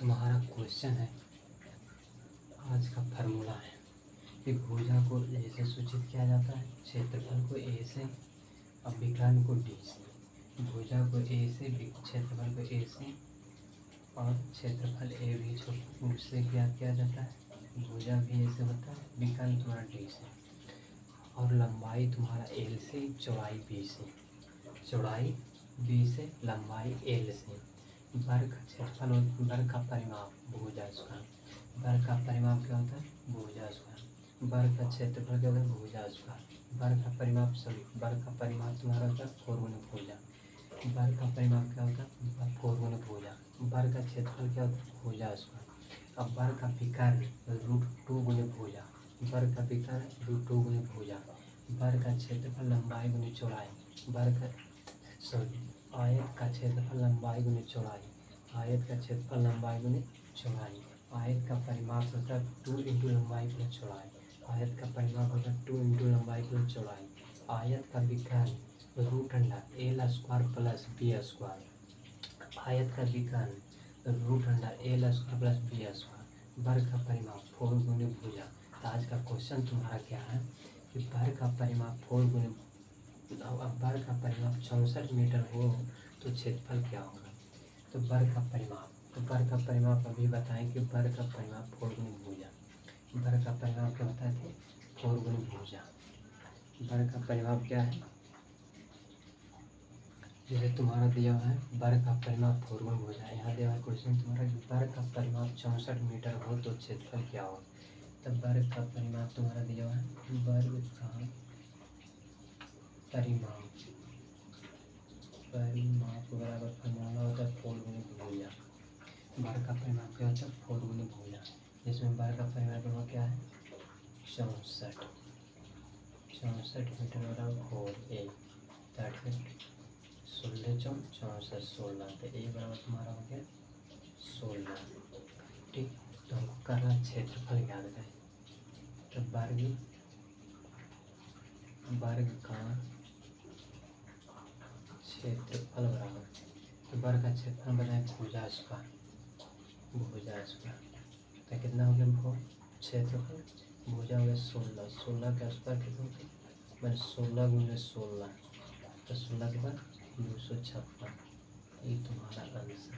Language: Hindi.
तुम्हारा क्वेश्चन है, आज का फार्मूला है कि भुजा को ए से सूचित किया जाता है, क्षेत्रफल को ए से और विकर्ण को डी से। भुजा को ए से, क्षेत्रफल को ए से और क्षेत्रफल ए भी उससे ज्ञात किया जाता है। भुजा भी ए से होता है, विकर्ण तुम्हारा डी से और लंबाई तुम्हारा एल से, चौड़ाई बी से। चौड़ाई बी से, लंबाई एल से। वर्ग का क्षेत्रफल, वर्ग का परिमाप भुजा स्क्वायर। वर्ग का परिमाप क्या होता है? भुजा स्क्वायर। वर्ग का क्षेत्रफल क्या होता है? भुजा स्क्वायर। वर्ग का परिमाप, सॉरी, वर्ग का परिमाप तुम्हारा होता है 4 गुना भुजा। वर्ग का परिमाप क्या होता है? 4 गुना भुजा। वर्ग का क्षेत्रफल क्या होता है? भुजा स्क्वायर। अब वर्ग का विकर्ण √2 गुना भुजा। वर्ग का विकर्ण √2 गुना भुजा। वर्ग का क्षेत्रफल लंबाई गुना चौड़ाई। वर्ग का, सॉरी, आयत का क्षेत्रफल लंबाई गुना चौड़ाई। आयत का क्षेत्रफल लंबाई गुना चौड़ाई। आयत का परिमाप होता है 2 इंटू लंबाई प्लस चौड़ाई। आयत का परिमाप होता है 2 इंटू लंबाई प्लस चौड़ाई। आयत का विकर्ण √√L square plus B square. आयत का विकर्ण √√L square plus B square. वर्ग का परिमाप 4 गुना भुजा। तो आज का क्वेश्चन तुम्हारा क्या है कि वर्ग का परिमाप 4 गुना, अब वर्ग का परिमाप 64 मीटर हो तो क्षेत्रफल क्या होगा? तो वर्ग का परिमाप, तो वर्ग का परिमाप अभी बताएं कि वर्ग का परिमाप 4 गुना भुजा। वर्ग का परिमाप क्या बताए थे? 4 गुना भुजा। वर्ग का परिमाप क्या है? जैसे तुम्हारा दिया हुआ है वर्ग का परिमाप 4 गुना भुजा। यहाँ दिया हुआ क्वेश्चन तुम्हारा कि वर्ग का परिमाप 64 मीटर हो तो क्षेत्रफल क्या हो? तब वर्ग का परिमाप तुम्हारा दिया हुआ है, वर्ग का परिमाप बराबर फॉर्मूला होता है 4 गुना भुजा। वर्ग का परिमाप क्या होता है? 4 गुना भुजा। जिसमें वर्ग का परिमाप क्या है? 64 मीटर बराबर 4a, दैट इज 16 चौक 64 16। तो ए बराबर तुम्हारा हो गया 16। ठीक, तो हमको करना क्षेत्रफल ज्ञात करें। तो वर्ग का क्षेत्रफल बराबर, तो वर्ग का क्षेत्रफल बनाए भुजा स्क्वायर। तो कितना हो गया? क्षेत्रफल भुजा हो गया 16। 16 का स्क्वायर कितना होता है? मैंने 16 गुना 16, तो 16 के बाद 256। ये तुम्हारा आंसर।